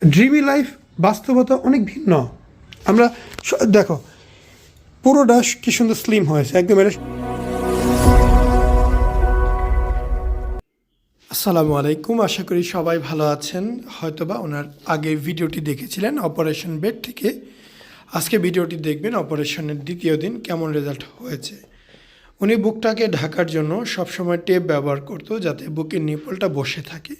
Dreamy life বাস্তবতা অনেক ভিন্ন। আমরা দেখো পুরোটা কি সুন্দর স্লিম হয়েছে একদম। আসসালামু আলাইকুম, আশা করি সবাই ভালো আছেন। হয়তোবা ওনার আগে ভিডিওটি দেখেছিলেন অপারেশন বেড থেকে। আজকে ভিডিওটি দেখবেন অপারেশনের দ্বিতীয় দিন কেমন রেজাল্ট হয়েছে। উনি বুকটাকে ঢাকার জন্য সবসময় টেপ ব্যবহার করতো যাতে বুকের নিপলটা বসে থাকে।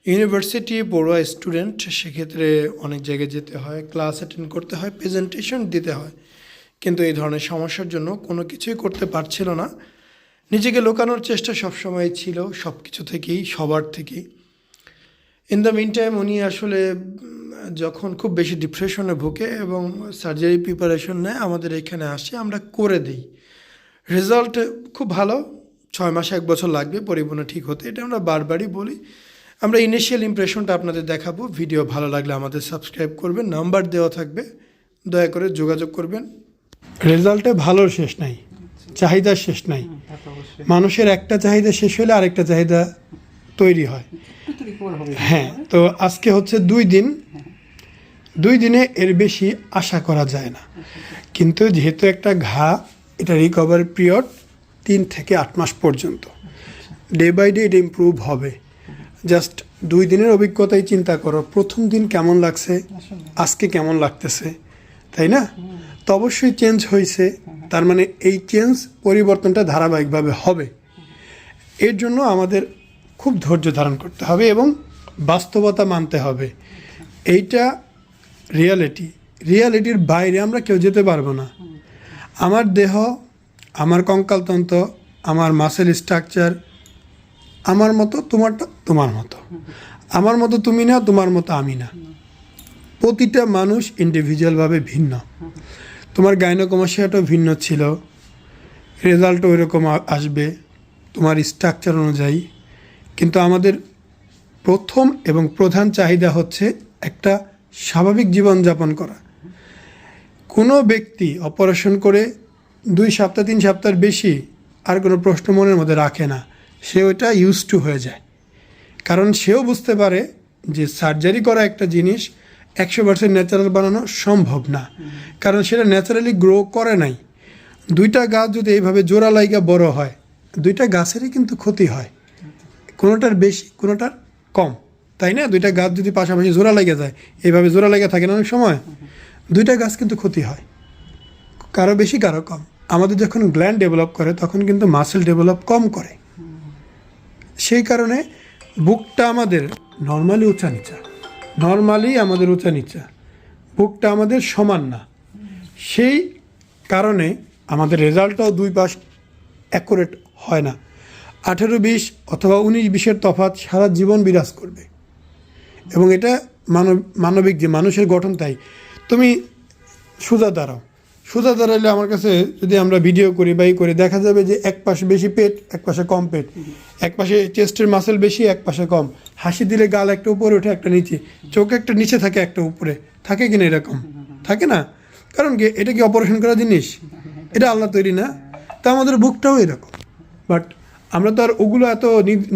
ইউনিভার্সিটি পড়ুয়া স্টুডেন্ট, সেক্ষেত্রে অনেক জায়গায় যেতে হয়, ক্লাস অ্যাটেন্ড করতে হয়, প্রেজেন্টেশন দিতে হয়, কিন্তু এই ধরনের সমস্যার জন্য কোনো কিছুই করতে পারছিল না। নিজেকে লুকানোর চেষ্টা সবসময় ছিল সব কিছু থেকেই, সবার থেকেই। ইন দ্য মিন টাইম উনি আসলে যখন খুব বেশি ডিপ্রেশনে ভুগে এবং সার্জারি প্রিপারেশন নেয়, আমাদের এখানে আসে, আমরা করে দিই। রেজাল্ট খুব ভালো, 6 মাস 1 বছর লাগবে পরিপূর্ণ ঠিক হতে, এটা আমরা বারবারই বলি। আমরা ইনিশিয়াল ইমপ্রেশনটা আপনাদের দেখাবো। ভিডিও ভালো লাগলে আমাদের সাবস্ক্রাইব করবেন, নাম্বার দেওয়া থাকবে, দয়া করে যোগাযোগ করবেন। রেজাল্টে ভালোর শেষ নাই, চাহিদার শেষ নাই। মানুষের একটা চাহিদা শেষ হলে আরেকটা চাহিদা তৈরি হয়। হ্যাঁ, তো আজকে হচ্ছে 2 দিন, 2 দিনে এর বেশি আশা করা যায় না। কিন্তু যেহেতু একটা ঘা, এটা রিকভারি পিরিয়ড 3 থেকে 8 মাস পর্যন্ত। ডে বাই ডে এটা ইমপ্রুভ হবে। জাস্ট 2 দিনের অভিজ্ঞতাই চিন্তা করো, প্রথম দিন কেমন লাগছে, আজকে কেমন লাগতেছে, তাই না? তো অবশ্যই চেঞ্জ হয়েছে, তার মানে এই চেঞ্জ পরিবর্তনটা ধারাবাহিকভাবে হবে। এর জন্য আমাদের খুব ধৈর্য ধারণ করতে হবে এবং বাস্তবতা মানতে হবে। এইটা রিয়ালিটির বাইরে আমরা কেউ যেতে পারবো না। আমার দেহ, আমার কঙ্কালতন্ত্র, আমার মাসেল স্ট্রাকচার আমার মতো, তোমারটা তোমার মতো। আমার মতো তুমি না, তোমার মতো আমি না। প্রতিটা মানুষ ইন্ডিভিজুয়ালভাবে ভিন্ন। তোমার গাইনোকমাসিয়াটাও ভিন্ন ছিল, রেজাল্টও ওইরকম আসবে তোমার স্ট্রাকচার অনুযায়ী। কিন্তু আমাদের প্রথম এবং প্রধান চাহিদা হচ্ছে একটা স্বাভাবিক জীবনযাপন করা। কোনো ব্যক্তি অপারেশন করে 2 সপ্তাহ 3 সপ্তাহের বেশি আর কোনো প্রশ্ন মনের মধ্যে রাখে না। সে ওইটা ইউজ টু হয়ে যায়, কারণ সেও বুঝতে পারে যে সার্জারি করা একটা জিনিস 100% ন্যাচারাল বানানো সম্ভব না, কারণ সেটা ন্যাচারালি গ্রো করে নাই। 2টা গাছ যদি এইভাবে জোড়া লাইগা বড় হয়, 2টা গাছেরই কিন্তু ক্ষতি হয়, কোনোটার বেশি কোনোটার কম, তাই না? 2টা গাছ যদি পাশাপাশি জোড়া লেগে যায়, এইভাবে জোড়া লেগে থাকে না অনেক সময়, 2টা গাছ কিন্তু ক্ষতি হয়, কারো বেশি কারো কম। আমাদের যখন গ্ল্যান্ড ডেভেলপ করে তখন কিন্তু মাসেল ডেভেলপ কম করে। সেই কারণে বুকটা আমাদের নর্মালি উঁচা নিচা, বুকটা আমাদের সমান না। সেই কারণে আমাদের রেজাল্টটাও 2 পাশ অ্যাকুরেট হয় না। 18-20 অথবা 19-20-এর তফাৎ সারা জীবন বিরাজ করবে। এবং এটা মানবিক যে মানুষের গঠন, তাই তুমি সোজা দাঁড়ালে আমার কাছে যদি আমরা ভিডিও করি বা করি, দেখা যাবে যে এক পাশে বেশি পেট, এক পাশে কম পেট, এক পাশে চেস্টের মাসেল বেশি, এক পাশে কম। হাসি দিলে গাল একটা উপরে ওঠে, একটা নিচে, চোখ একটা নিচে থাকে, একটা উপরে থাকে, কিনা এরকম থাকে না? কারণ কি, এটা কি অপারেশন করা জিনিস? এটা আল্লাহ তৈরি না? তা আমাদের বুকটাও এরকম। বাট আমরা তো আর ওগুলো এত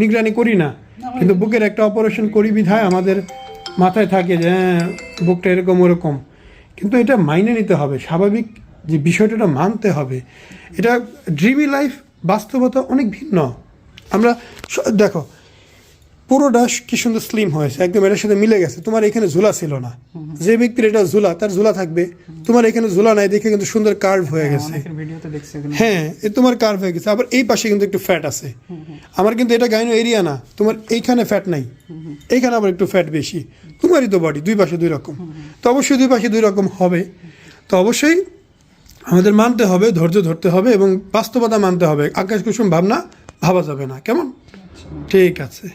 নিগরানি করি না, কিন্তু বুকের একটা অপারেশন করি বিধায় আমাদের মাথায় থাকে যে হ্যাঁ বুকটা এরকম ওরকম। কিন্তু এটা মাইনে নিতে হবে, স্বাভাবিক যে বিষয়টা মানতে হবে। এটা ড্রিমি লাইফ বাস্তবতা অনেক ভিন্ন। আমরা দেখো পুরোটা কি সুন্দর স্লিম হয়েছে একদম, এটার সাথে মিলে গেছে। তোমার এখানে ঝুলা ছিল না, যে ব্যক্তির এটা ঝুলা তার ঝুলা থাকবে, তোমার এখানে ঝুলা নাই দেখে কিন্তু সুন্দর কার্ভ হয়ে গেছে। হ্যাঁ, তোমার কার্ভ হয়ে গেছে। আবার এই পাশে কিন্তু একটু ফ্যাট আছে, আমার কিন্তু এটা গাইনো এরিয়া না, তোমার এইখানে ফ্যাট নাই, এইখানে আবার একটু ফ্যাট বেশি। তোমারই তো বডি 2 পাশে 2 রকম, তো অবশ্যই 2 পাশে 2 রকম হবে। তো অবশ্যই আমাদের মানতে হবে, ধৈর্য ধরতে হবে এবং বাস্তবতা মানতে হবে। আকাশ কুসুম ভাবনা ভাবা যাবে না, কেমন? ঠিক আছে।